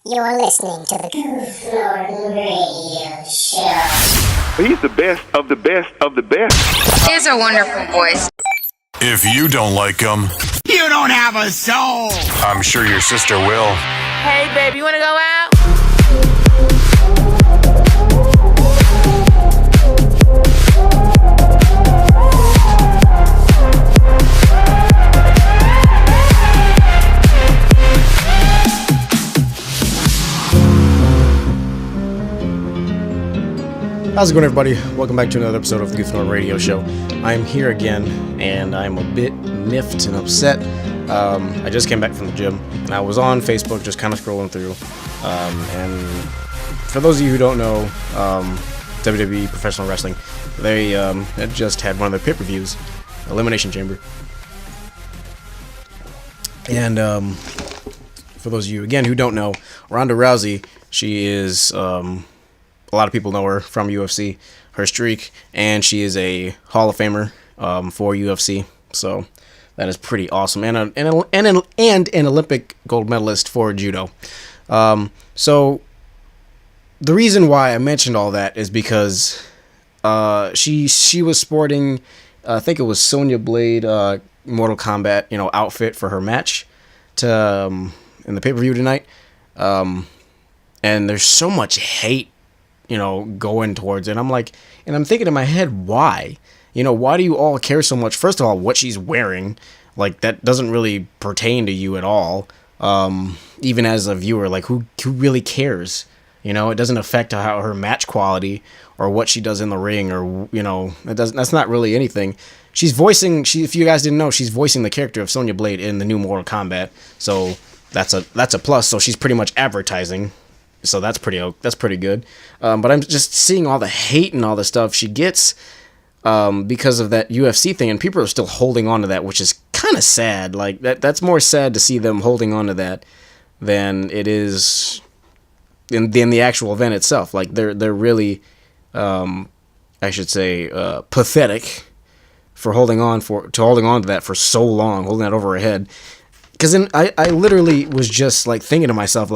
You're listening to the Goof Norton Radio Show. He's the best of the best of the best. He has a wonderful voice. If you don't like him, you don't have a soul. I'm sure your sister will. Hey, babe, you want to go out? How's it going, everybody? Welcome back to another episode of the Goof Norton Radio Show. I am here again, and I'm a bit miffed and upset. I just came back from the gym, and I was on Facebook just kind of scrolling through. And for those of you who don't know, WWE Professional Wrestling, they had just had one of their pay-per-views, Elimination Chamber. And for those of you, again, who don't know, Ronda Rousey, she is... a lot of people know her from UFC, her streak, and she is a Hall of Famer for UFC. So that is pretty awesome, and an Olympic gold medalist for judo. So the reason why I mentioned all that is because she was sporting, I think it was Sonya Blade Mortal Kombat outfit for her match to in the pay-per-view tonight, and there's so much hate going towards it. I'm thinking in my head, why? Why do you all care so much? First of all, what she's wearing, that doesn't really pertain to you at all. Even as a viewer, who really cares? It doesn't affect how her match quality or what she does in the ring, or it doesn't. That's not really anything. She's voicing. If you guys didn't know, she's voicing the character of Sonya Blade in the new Mortal Kombat. So that's a plus. So she's pretty much advertising. So that's pretty good. But I'm just seeing all the hate and all the stuff she gets because of that UFC thing, and people are still holding on to that, which is kind of sad. That's more sad to see them holding on to that than it is in the actual event itself. They're really, I should say, pathetic for holding on to that for so long, holding that over her head. Because then I literally was just thinking to myself,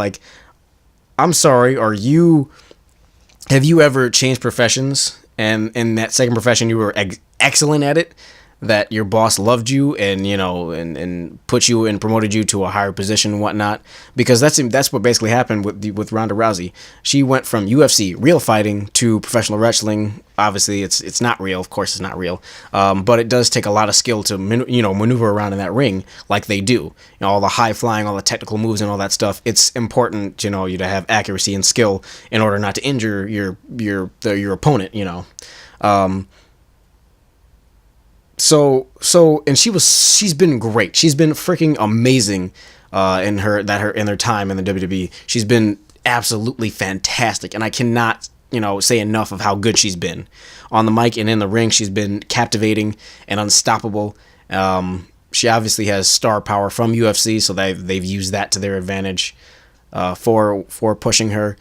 I'm sorry, have you ever changed professions, and in that second profession you were excellent at it, that your boss loved you and and put you and promoted you to a higher position and whatnot? Because that's what basically happened with Ronda Rousey. She went from UFC, real fighting, to professional wrestling. Obviously it's not real, of course it's not real, but it does take a lot of skill to maneuver around in that ring like they do. All the high flying, all the technical moves and all that stuff. It's important you to have accuracy and skill in order not to injure your opponent. And she's been great. She's been freaking amazing in their time in the WWE. She's been absolutely fantastic, and I cannot say enough of how good she's been on the mic and in the ring. She's been captivating and unstoppable. She obviously has star power from UFC, so they've used that to their advantage for pushing her,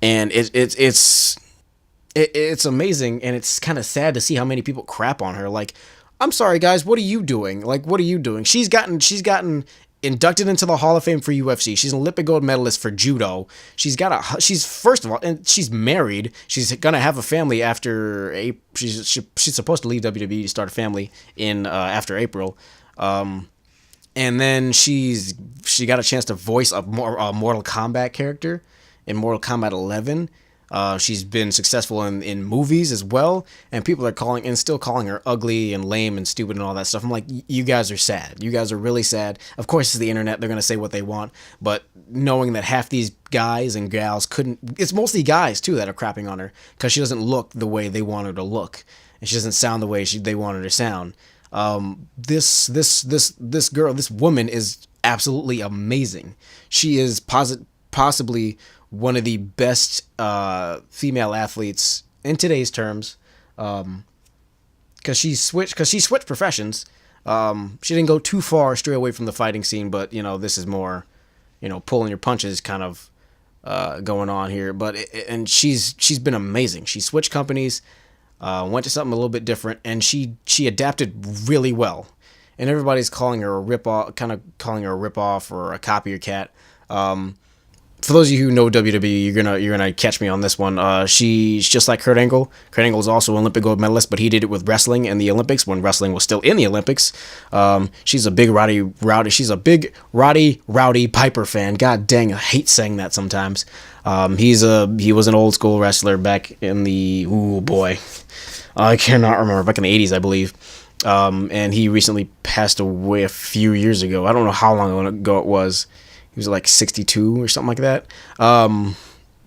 and it's amazing, and it's kind of sad to see how many people crap on her. I'm sorry, guys. What are you doing? What are you doing? She's gotten inducted into the Hall of Fame for UFC. She's an Olympic gold medalist for judo. She's first of all, and she's married. She's gonna have a family after she's supposed to leave WWE to start a family in after April. And then she got a chance to voice a Mortal Kombat character in Mortal Kombat 11. She's been successful in movies as well, and people are still calling her ugly and lame and stupid and all that stuff. I'm like, you guys are sad. You guys are really sad. Of course, it's the internet. They're going to say what they want, but knowing that half these guys and gals it's mostly guys too that are crapping on her because she doesn't look the way they want her to look, and she doesn't sound the way they want her to sound. This girl, this woman is absolutely amazing. She is possibly one of the best female athletes in today's terms, because she switched professions. She didn't go too far straight away from the fighting scene, but this is more pulling your punches kind of going on here. But she's been amazing. She switched companies, went to something a little bit different, and she adapted really well. And everybody's calling her a ripoff or a copycat. for those of you who know WWE, you're gonna catch me on this one. She's just like Kurt Angle. Kurt Angle is also an Olympic gold medalist, but he did it with wrestling in the Olympics when wrestling was still in the Olympics. She's a big She's a big Rowdy Piper fan. God dang, I hate saying that sometimes. He was an old school wrestler back in the I cannot remember, back in the 80s, I believe. And he recently passed away a few years ago. I don't know how long ago it was. He was like 62 or something like that.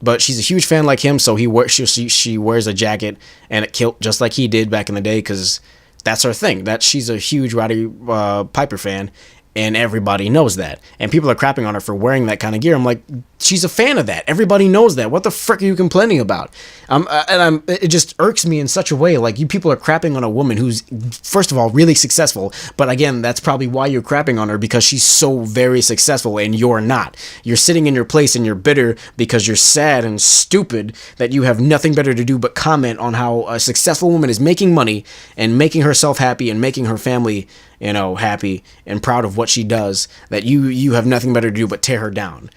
But she's a huge fan like him, so she wears a jacket and a kilt just like he did back in the day, because that's her thing. That she's a huge Roddy Piper fan, and everybody knows that. And people are crapping on her for wearing that kind of gear. I'm like, she's a fan of that. Everybody knows that. What the frick are you complaining about? It just irks me in such a way. Like, you people are crapping on a woman who's, first of all, really successful. But again, that's probably why you're crapping on her, because she's so very successful and you're not. You're sitting in your place and you're bitter because you're sad and stupid that you have nothing better to do but comment on how a successful woman is making money and making herself happy and making her family, happy and proud of what she does, that you have nothing better to do but tear her down,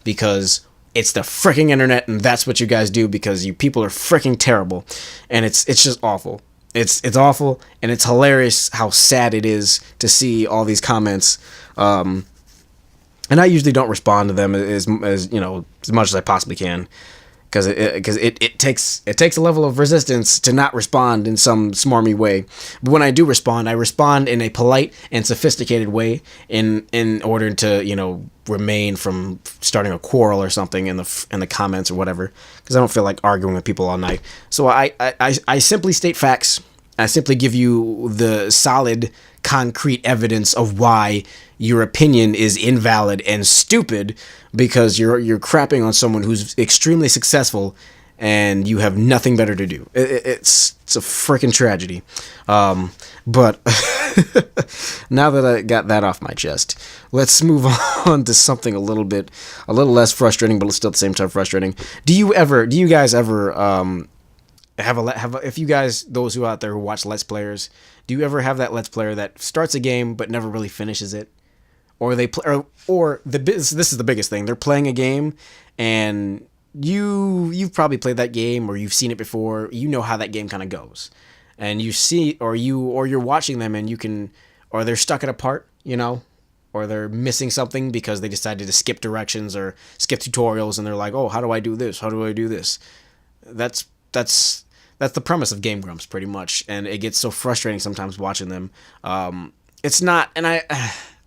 because it's the freaking internet, and that's what you guys do, because you people are freaking terrible, and it's just awful. It's awful, and it's hilarious how sad it is to see all these comments. And I usually don't respond to them as much as I possibly can, because it takes a level of resistance to not respond in some smarmy way. But when I do respond, I respond in a polite and sophisticated way in order to remain from starting a quarrel or something in the comments or whatever, because I don't feel like arguing with people all night. So I simply state facts. I simply give you the solid, concrete evidence of why your opinion is invalid and stupid, because you're crapping on someone who's extremely successful and you have nothing better to do. It's a freaking tragedy. But now that I got that off my chest, let's move on to something a little less frustrating, but still at the same time frustrating. Do you guys ever if you guys, those who out there who watch Let's Players, do you ever have that Let's Player that starts a game but never really finishes it? Or they play, this is the biggest thing. They're playing a game, and you've probably played that game, or you've seen it before. You know how that game kind of goes, and you see, or you're watching them, and or they're stuck at a part, or they're missing something because they decided to skip directions or skip tutorials, and they're like, oh, how do I do this? How do I do this? That's the premise of Game Grumps, pretty much, and it gets so frustrating sometimes watching them. It's not, and I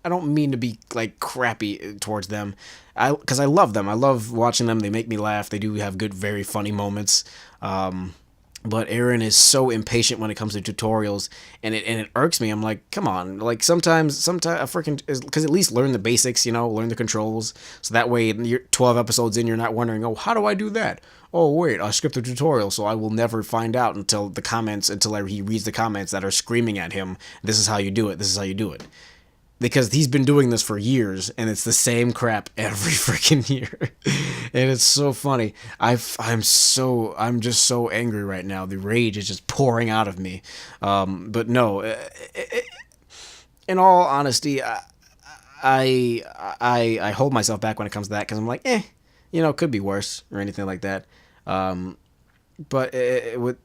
don't mean to be like crappy towards them, because I love them. I love watching them. They make me laugh. They do have good, very funny moments. But Aaron is so impatient when it comes to tutorials, and it irks me. I'm like, come on, like sometimes because at least learn the basics, learn the controls, so that way you're 12 episodes in, you're not wondering, oh, how do I do that? Oh wait, I skipped the tutorial, so I will never find out until he reads the comments that are screaming at him, this is how you do it, this is how you do it. Because he's been doing this for years, and it's the same crap every freaking year, and it's so funny. I'm just so angry right now. The rage is just pouring out of me. But no, in all honesty, I hold myself back when it comes to that, because I'm like, it could be worse or anything like that. But with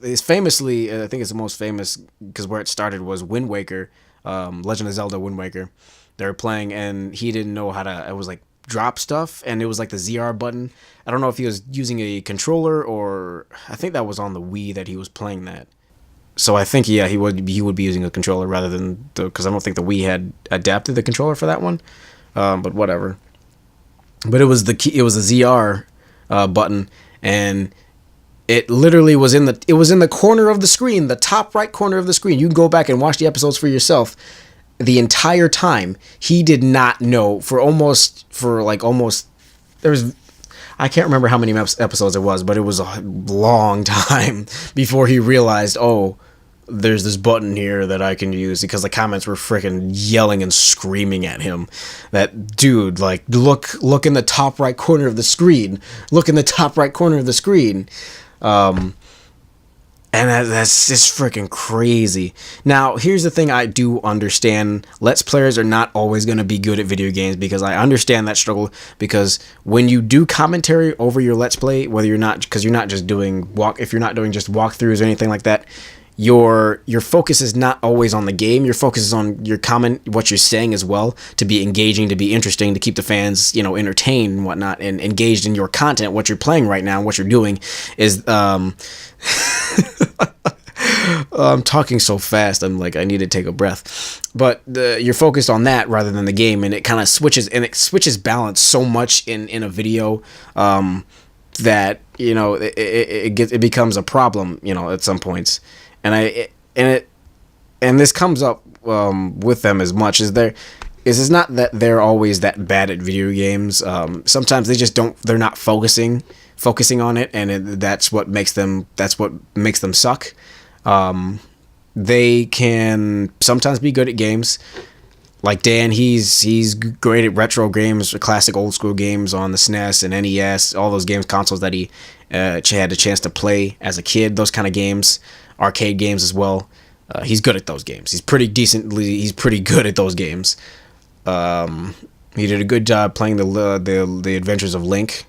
it's famously, I think it's the most famous, because where it started was Wind Waker. Legend of Zelda Wind Waker. They were playing, and he didn't know how to, it was like drop stuff, and it was like the ZR button. I don't know if he was using a controller, or I think that was on the Wii that he was playing that. So I think, he would be using a controller rather than because I don't think the Wii had adapted the controller for that one. But whatever. But it was a ZR button, and it literally was in the corner of the screen, the top right corner of the screen. You can go back and watch the episodes for yourself. The entire time, he did not know I can't remember how many episodes it was, but it was a long time before he realized, oh, there's this button here that I can use, because the comments were freaking yelling and screaming at him that, dude, like, look in the top right corner of the screen. Look in the top right corner of the screen. And that's just freaking crazy. Now, here's the thing I do understand. Let's players are not always going to be good at video games, because I understand that struggle. Because when you do commentary over your Let's Play, whether you're not, because you're not just doing if you're not doing just walkthroughs or anything like that, your focus is not always on the game. Your focus is on your comment, what you're saying as well, to be engaging, to be interesting, to keep the fans, entertained and whatnot, and engaged in your content. What you're playing right now, what you're doing is I'm talking so fast. I'm like, I need to take a breath. But you're focused on that rather than the game, and it kind of switches balance so much in a video that it becomes a problem at some points. And this comes up with them as much as it's not that they're always that bad at video games. Sometimes they just they're not focusing on it, and that's what makes them suck. They can sometimes be good at games. Like Dan, he's great at retro games, classic old school games on the SNES and NES, all those consoles that he had a chance to play as a kid, those kind of games, arcade games as well. He's good at those games. He's pretty good at those games. He did a good job playing the Adventures of Link.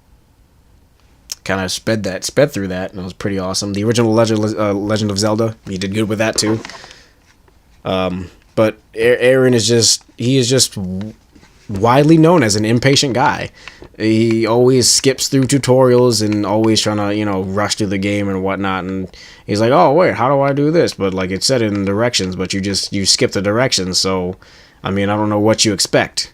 Kind of sped through that, and it was pretty awesome. The original Legend of Zelda, he did good with that too. But Aaron is just widely known as an impatient guy. He always skips through tutorials and always trying to rush through the game and whatnot. And he's like, oh wait, how do I do this? But like it said in directions, but you skip the directions. So I don't know what you expect.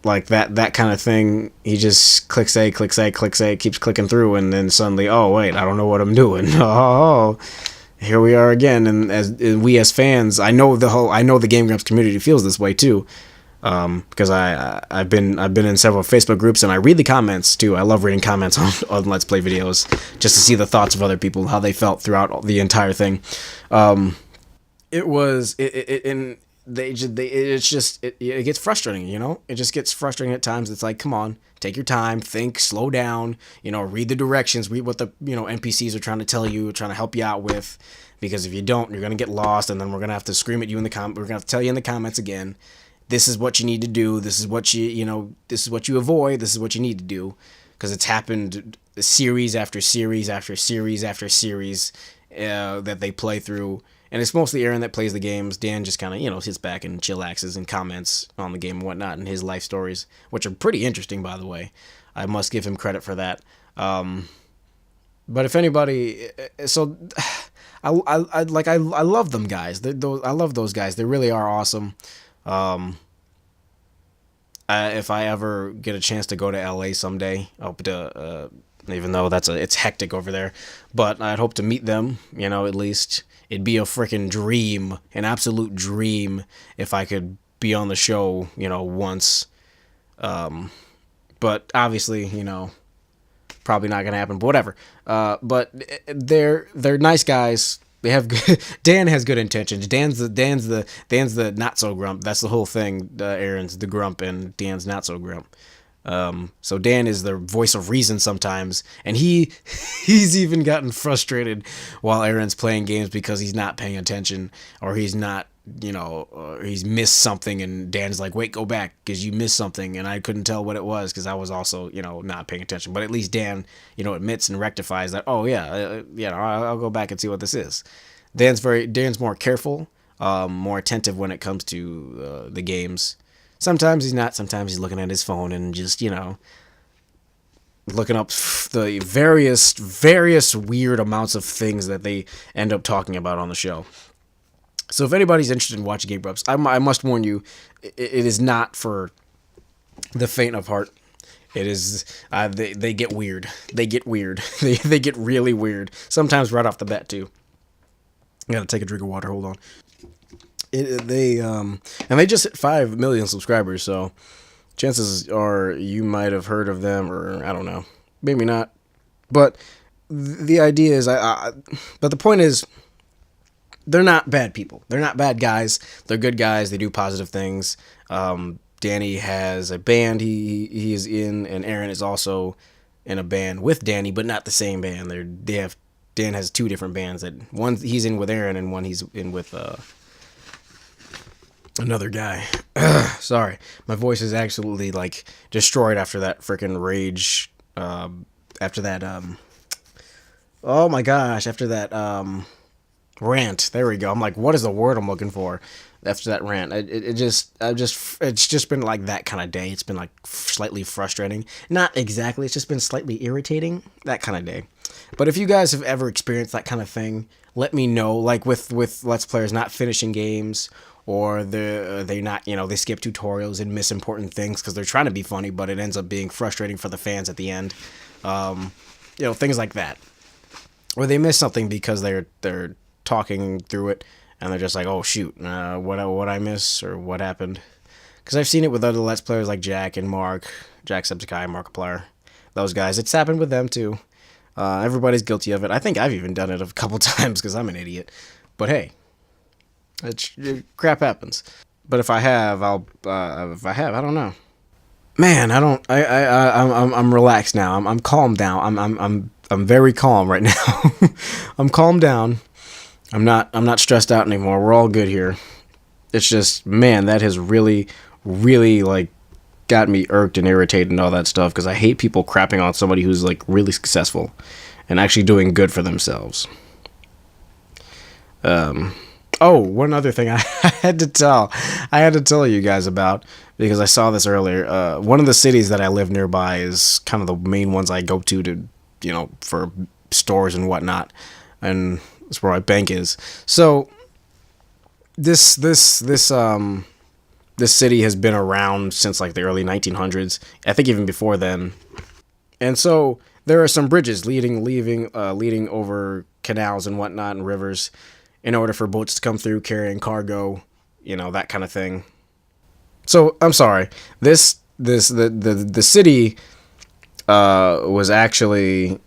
Like that kind of thing. He just clicks A, keeps clicking through, and then suddenly, oh wait, I don't know what I'm doing. Oh, here we are again. And we as fans, I know the Game Grumps community feels this way too, because I've been in several Facebook groups, and I read the comments too. I love reading comments on Let's Play videos just to see the thoughts of other people, how they felt throughout the entire thing. It gets frustrating, it just gets frustrating at times. It's like, come on, take your time, think, slow down, read the directions, read what the NPCs are trying to tell you, trying to help you out with, because if you don't, you're gonna get lost, and then we're gonna have to scream at you we're gonna have to tell you in the comments again, this is what you need to do, this is what this is what you avoid, this is what you need to do, because it's happened series after series after series after series that they play through. And it's mostly Aaron that plays the games. Dan just kind of, sits back and chillaxes and comments on the game and whatnot, and his life stories, which are pretty interesting, by the way. I must give him credit for that. But if anybody, so I love them guys. I love those guys. They really are awesome. If I ever get a chance to go to LA someday, I hope to, even though it's hectic over there, but I'd hope to meet them, at least. It'd be a freaking dream, an absolute dream, if I could be on the show, once. But obviously, probably not gonna happen. But whatever. But they're nice guys. They have Dan has good intentions. Dan's the not so grump. That's the whole thing. Aaron's the grump, and Dan's not so grump. So Dan is the voice of reason sometimes, and he's even gotten frustrated while Aaron's playing games because he's not paying attention, or he's not, or he's missed something, and Dan's like, wait, go back, because you missed something, and I couldn't tell what it was, because I was also, not paying attention. But at least Dan, admits and rectifies that, oh yeah, I'll go back and see what this is. Dan's more careful, more attentive when it comes to the games. Sometimes he's not. Sometimes he's looking at his phone and just, looking up the various weird amounts of things that they end up talking about on the show. So if anybody's interested in watching Game Grumps, I must warn you, it is not for the faint of heart. It is, they get weird. They get weird. They get really weird. Sometimes right off the bat, too. I gotta take a drink of water. Hold on. And they just hit 5 million subscribers, so chances are you might have heard of them, or I don't know, maybe not. But the idea is, but the point is, they're not bad people. They're not bad guys. They're good guys. They do positive things. Danny has a band he is in, and Aaron is also in a band with Danny, but not the same band. They have Dan has two different bands. That one he's in with Aaron, and one he's in with another guy. Sorry, my voice is absolutely like destroyed after that freaking rage. After that, oh my gosh, after that rant. There we go. I'm like, what is the word I'm looking for? After that rant, it's just been like that kind of day. It's been like slightly frustrating. Not exactly. It's just been slightly irritating. That kind of day. But if you guys have ever experienced that kind of thing, let me know. Like with Let's Players not finishing games, or they not, they skip tutorials and miss important things because they're trying to be funny, but it ends up being frustrating for the fans at the end. Things like that. Or they miss something because they're talking through it, and they're just like, oh shoot, what I miss, or what happened? Because I've seen it with other Let's Players like Jack and Mark, Jacksepticeye, Markiplier, those guys. It's happened with them too. Everybody's guilty of it. I think I've even done it a couple times because I'm an idiot. But hey, crap happens. But if I have, I don't know. Man, I'm relaxed now. I'm calmed down. I'm very calm right now. I'm calmed down. I'm not stressed out anymore. We're all good here. It's just, man, that has really, really like got me irked and irritated and all that stuff, because I hate people crapping on somebody who's like really successful and actually doing good for themselves. Oh, one other thing I had to tell you guys about, because I saw this earlier. One of the cities that I live nearby is kind of the main ones I go to for stores and whatnot, and that's where my bank is. So this city has been around since like the early 1900s. I think even before then. And so there are some bridges leading over canals and whatnot and rivers, in order for boats to come through carrying cargo, that kind of thing. So I'm sorry. The city was actually,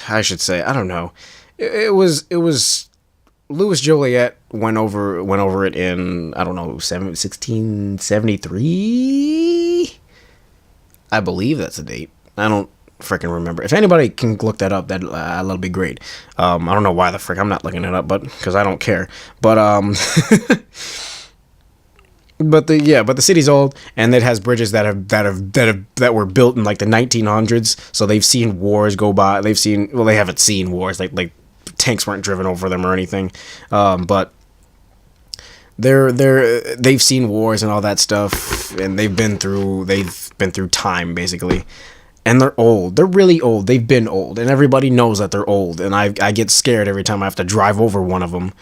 I should say, I don't know. It was Louis Joliet went over it in, I don't know, 1673. I believe that's the date. I don't freaking remember. If anybody can look that up, that'll be great. I don't know why the frick I'm not looking it up, but because I don't care. But but the city's old, and it has bridges that were built in like the 1900s. So they've seen wars go by. They haven't seen wars, like tanks weren't driven over them or anything. But they've seen wars and all that stuff, and they've been through time basically. And they're old. They're really old. They've been old, and everybody knows that they're old. And I get scared every time I have to drive over one of them.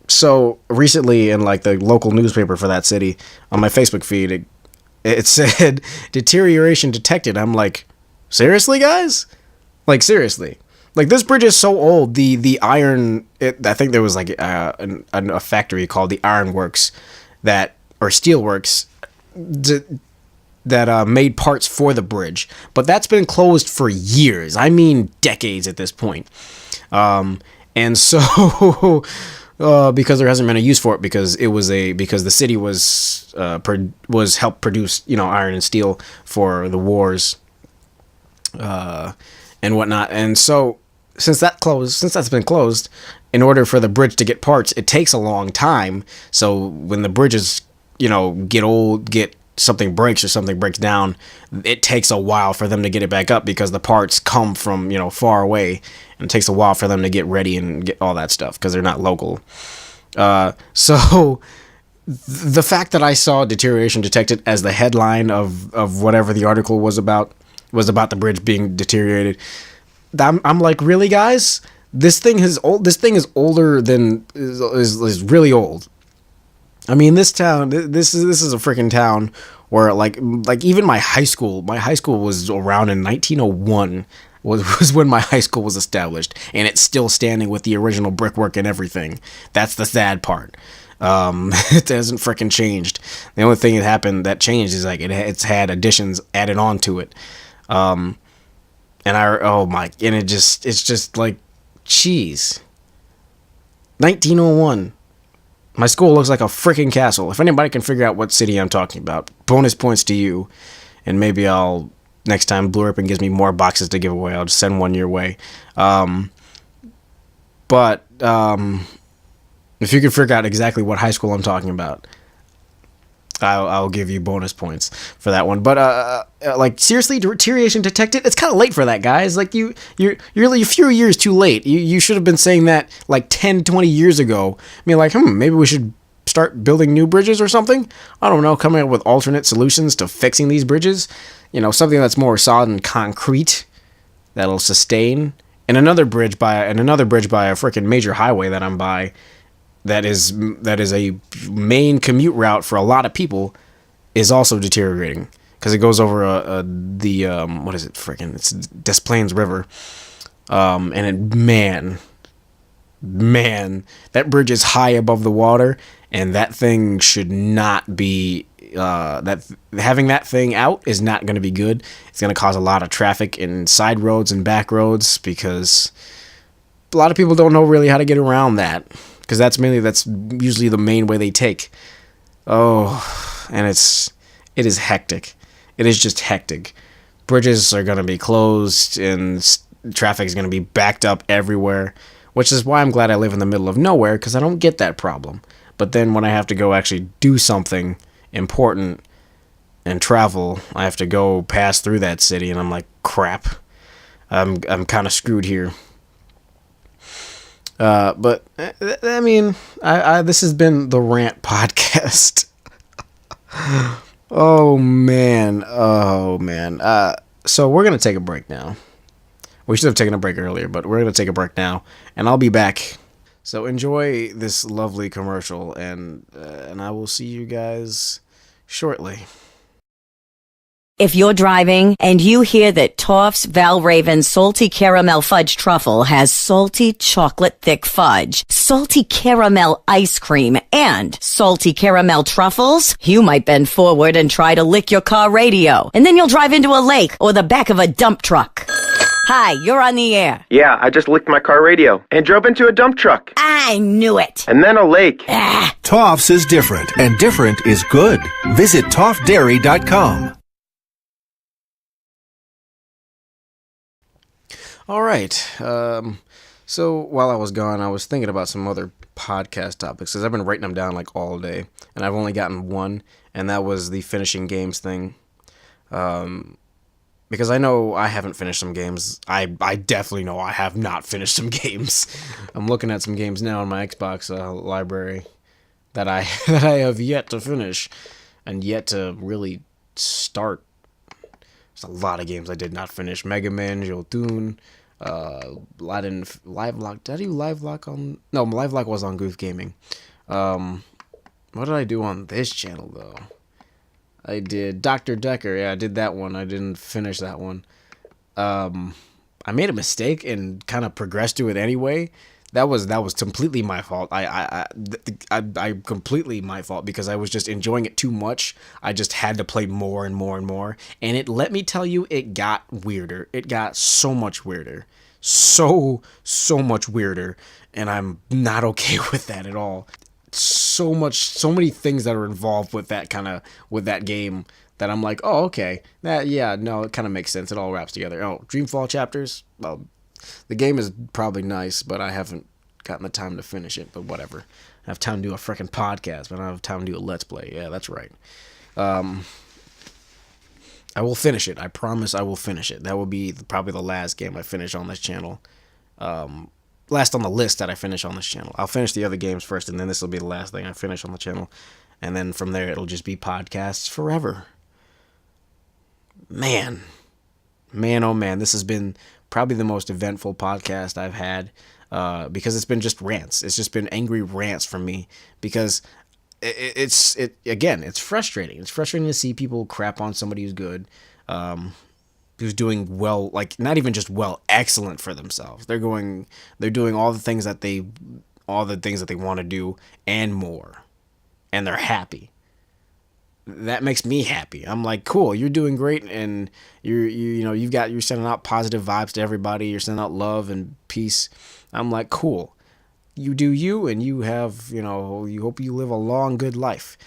So recently, in like the local newspaper for that city, on my Facebook feed, it said deterioration detected. I'm like, seriously, guys? Like, seriously? Like, this bridge is so old. The iron. I think there was like a factory called the Iron Works, or Steel Works, that made parts for the bridge, but that's been closed for years. I mean, decades at this point. And so, because there hasn't been a use for it, because the city was helped produce, iron and steel for the wars, and whatnot. And so, since that's been closed, in order for the bridge to get parts, it takes a long time. So when the bridges, get old, something breaks or something breaks down, it takes a while for them to get it back up, because the parts come from, far away, and it takes a while for them to get ready and get all that stuff, because they're not local. So the fact that I saw deterioration detected as the headline of whatever the article was about the bridge being deteriorated, I'm like, really, guys? This thing is old. This thing is older than is really old. I mean, this town, this is a freaking town where like even my high school was around in 1901 was when my high school was established, and it's still standing with the original brickwork and everything. That's the sad part. It hasn't freaking changed. The only thing that changed is like it's had additions added on to it. It's just like, jeez. 1901. My school looks like a freaking castle. If anybody can figure out what city I'm talking about, bonus points to you, and maybe I'll next time Blue Ribbon gives me more boxes to give away, I'll just send one your way. But if you can figure out exactly what high school I'm talking about, I'll give you bonus points for that one. But like seriously, deterioration detected. It's kind of late for that, guys. Like you're a few years too late. You should have been saying that like 10, 20 years ago. I mean, like, maybe we should start building new bridges or something. I don't know, coming up with alternate solutions to fixing these bridges. You know, something that's more solid and concrete that'll sustain. And another bridge by a freaking major highway that I'm by. That is a main commute route for a lot of people, is also deteriorating because it goes over what is it? Freaking, it's Des Plaines River, and that bridge is high above the water, and that thing should not be. Having that thing out is not going to be good. It's going to cause a lot of traffic in side roads and back roads because a lot of people don't know really how to get around that. Because that's usually the main way they take. Oh, and it is hectic. It is just hectic. Bridges are going to be closed and traffic is going to be backed up everywhere, which is why I'm glad I live in the middle of nowhere, because I don't get that problem. But then when I have to go actually do something important and travel, I have to go pass through that city, and I'm like, crap. I'm kind of screwed here. But I mean, this has been the Rant Podcast. Oh man. So we're gonna take a break now. We should have taken a break earlier, but we're gonna take a break now, and I'll be back. So enjoy this lovely commercial, and I will see you guys shortly. If you're driving and you hear that Toff's Valraven Salty Caramel Fudge Truffle has salty chocolate thick fudge, salty caramel ice cream, and salty caramel truffles, you might bend forward and try to lick your car radio. And then you'll drive into a lake or the back of a dump truck. Hi, you're on the air. Yeah, I just licked my car radio and drove into a dump truck. I knew it. And then a lake. Toff's is different, and different is good. Visit toffdairy.com. All right. So while I was gone, I was thinking about some other podcast topics because I've been writing them down like all day, and I've only gotten one, and that was the finishing games thing. Because I know I haven't finished some games. I definitely know I have not finished some games. I'm looking at some games now in my Xbox library that I have yet to finish and yet to really start. There's a lot of games I did not finish. Mega Man, Jotun, Aladdin, Livelock. Did I do Livelock on? No, Livelock was on Goof Gaming. What did I do on this channel though? I did Dr. Decker. Yeah, I did that one. I didn't finish that one. I made a mistake and kind of progressed to it anyway. That was completely my fault. I completely my fault because I was just enjoying it too much. I just had to play more and more and more. And let me tell you, it got weirder. It got so much weirder. So much weirder. And I'm not okay with that at all. So many things that are involved with that game that I'm like, oh, okay. It kind of makes sense. It all wraps together. Oh, Dreamfall chapters. Well, the game is probably nice, but I haven't gotten the time to finish it. But whatever. I have time to do a freaking podcast, but I don't have time to do a Let's Play. Yeah, that's right. I will finish it. I promise I will finish it. That will be probably the last game I finish on this channel. Last on the list that I finish on this channel. I'll finish the other games first, and then this will be the last thing I finish on the channel. And then from there, it'll just be podcasts forever. Man, oh man, this has been probably the most eventful podcast I've had because it's been just rants. It's just been angry rants from me because it's frustrating. It's frustrating to see people crap on somebody who's good. Who's doing well, like not even just well, excellent for themselves. They're doing all the things that they want to do and more, and they're happy. That makes me happy. I'm like, cool, you're doing great, and you're sending out positive vibes to everybody. You're sending out love and peace. I'm like, cool, you do you, and you have, you hope you live a long, good life.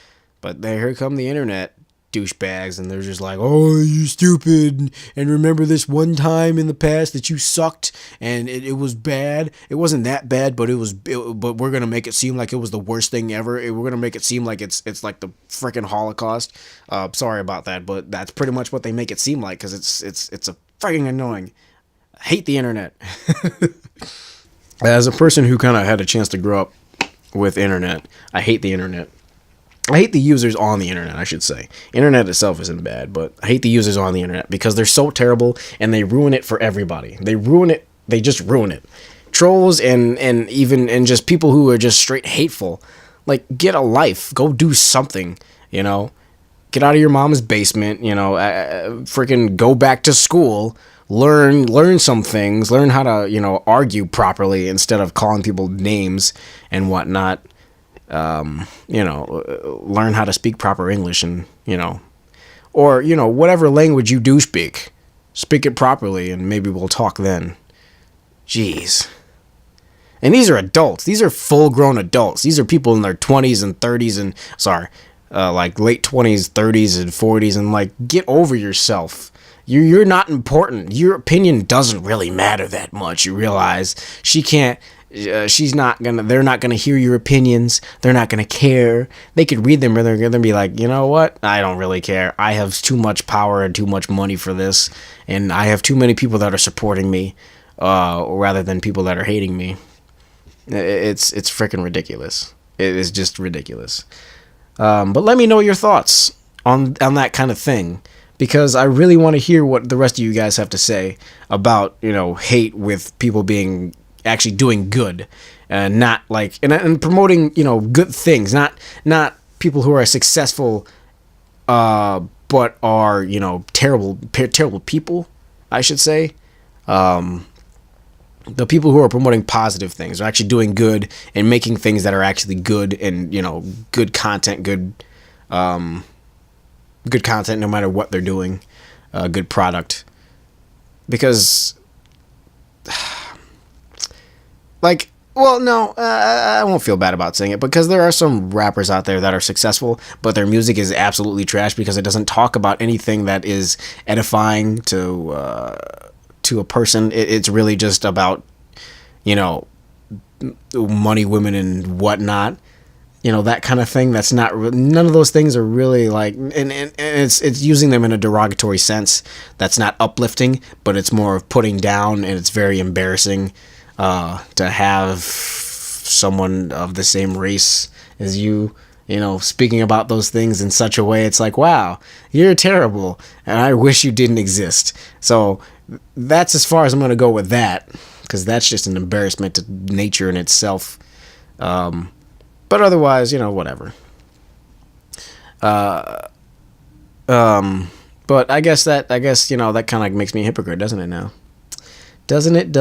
But here come the internet douchebags, and they're just like, oh, you stupid, and remember this one time in the past that you sucked and it was bad. It wasn't that bad, but but we're gonna make it seem like it was the worst thing ever. We're gonna make it seem like it's like the freaking Holocaust. Sorry about that, but that's pretty much what they make it seem like, because it's a freaking annoying. I hate the internet. As a person who kind of had a chance to grow up with internet, I hate the internet. I hate the users on the internet, I should say. Internet itself isn't bad, but I hate the users on the internet because they're so terrible and they ruin it for everybody. They ruin it. They just ruin it. Trolls and just people who are just straight hateful. Like, get a life. Go do something, you know. Get out of your mom's basement, you know. Freaking go back to school. Learn some things. Learn how to, you know, argue properly instead of calling people names and whatnot. You know, learn how to speak proper English, and, you know, or, you know, whatever language you do speak it properly, and maybe we'll talk then. Jeez. And these are adults. These are full-grown adults. These are people in their 20s and 30s and, like late 20s, 30s, and 40s, and, like, get over yourself. You're not important. Your opinion doesn't really matter that much. You realize they're not gonna hear your opinions. They're not gonna care. They could read them, and they're gonna be like, you know what? I don't really care. I have too much power and too much money for this, and I have too many people that are supporting me, rather than people that are hating me. It's freaking ridiculous. It is just ridiculous. But let me know your thoughts on that kind of thing, because I really want to hear what the rest of you guys have to say about, you know, hate with people being actually doing good, and not like and promoting, you know, good things, not people who are successful but are, you know, terrible people, I should say. The people who are promoting positive things are actually doing good and making things that are actually good, and, you know, good content, good content no matter what they're doing, good product. Because like, well, no, I won't feel bad about saying it, because there are some rappers out there that are successful, but their music is absolutely trash because it doesn't talk about anything that is edifying to a person. It's really just about, you know, money, women, and whatnot. You know, that kind of thing. That's not. None of those things are really like, and it's using them in a derogatory sense. That's not uplifting, but it's more of putting down, and it's very embarrassing. To have someone of the same race as you know, speaking about those things in such a way, it's like, wow, you're terrible, and I wish you didn't exist. So that's as far as I'm going to go with that, because that's just an embarrassment to nature in itself. But otherwise, you know, whatever. But I guess, you know, that kind of makes me a hypocrite, doesn't it now? Doesn't it?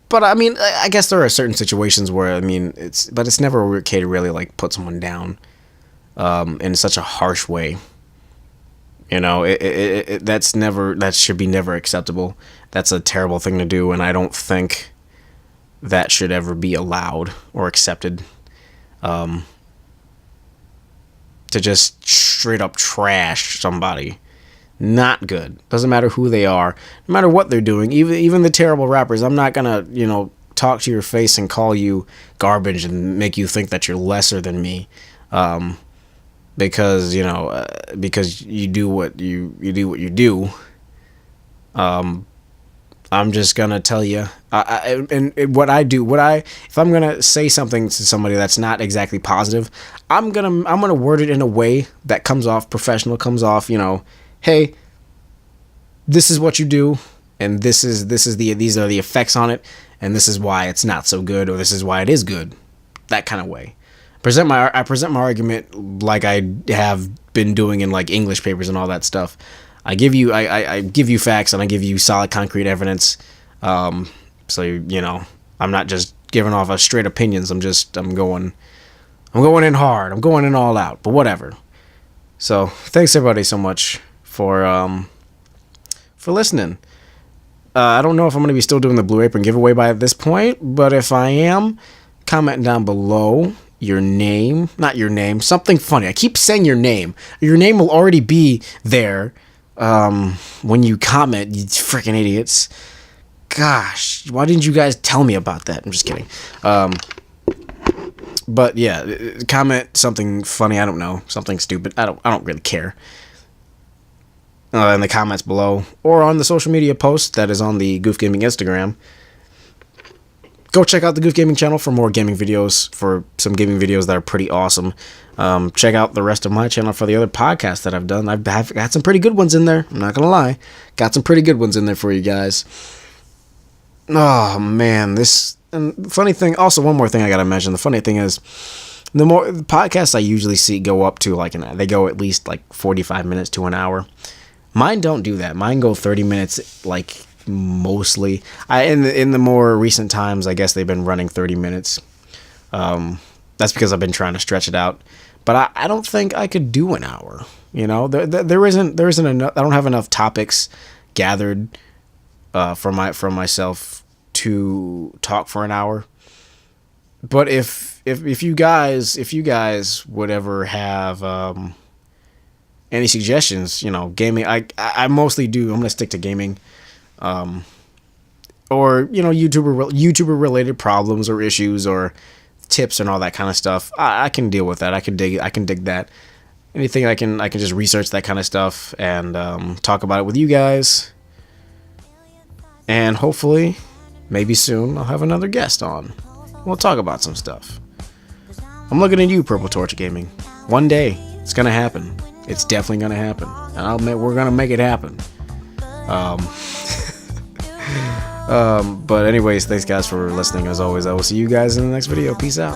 But I mean, I guess there are certain situations where, I mean, it's never okay to really, like, put someone down, in such a harsh way. You know, that should be never acceptable. That's a terrible thing to do, and I don't think that should ever be allowed or accepted. To just straight up trash somebody. Not good. Doesn't matter who they are, no matter what they're doing. Even the terrible rappers, I'm not gonna, you know, talk to your face and call you garbage and make you think that you're lesser than me, because, you know, because you do what you do. I'm just gonna tell you, if I'm gonna say something to somebody that's not exactly positive, I'm gonna word it in a way that comes off professional, comes off, you know, hey, this is what you do, and these are the effects on it, and this is why it's not so good, or this is why it is good. That kind of way. I present my argument like I have been doing in, like, English papers and all that stuff. I give you facts, and I give you solid, concrete evidence. So you know, I'm not just giving off a straight opinions. I'm going in hard. I'm going in all out. But whatever. So thanks everybody so much for listening. I don't know if I'm going to be still doing the Blue Apron giveaway by this point, but if I am, comment down below your name, not your name, something funny. I keep saying your name. Your name will already be there when you comment, you freaking idiots. Gosh, why didn't you guys tell me about that? I'm just kidding. But yeah, comment something funny. I don't know, something stupid. I don't really care. In the comments below or on the social media post that is on the Goof Gaming Instagram. Go check out the Goof Gaming channel for more gaming videos, for some gaming videos that are pretty awesome. Check out the rest of my channel for the other podcasts that I've done. I've got some pretty good ones in there. I'm not going to lie. Got some pretty good ones in there for you guys. Oh, man. And funny thing, also one more thing I got to mention. The funny thing is, the more podcasts I usually see go up to, like, they go at least like 45 minutes to an hour. Mine don't do that. Mine go 30 minutes, like, mostly. In the more recent times, I guess they've been running 30 minutes. That's because I've been trying to stretch it out. But I don't think I could do an hour. You know, there isn't enough. I don't have enough topics gathered for myself to talk for an hour. But if you guys would ever have any suggestions, you know, gaming, I mostly do. I'm gonna stick to gaming. Or, you know, YouTuber related problems or issues or tips and all that kind of stuff. I can deal with that. I can dig that. Anything I can just research that kind of stuff and talk about it with you guys. And hopefully, maybe soon, I'll have another guest on. We'll talk about some stuff. I'm looking at you, Purple Torch Gaming. One day, it's gonna happen. It's definitely gonna happen, and we're gonna make it happen. But anyways, thanks guys for listening. As always, I will see you guys in the next video. Peace out.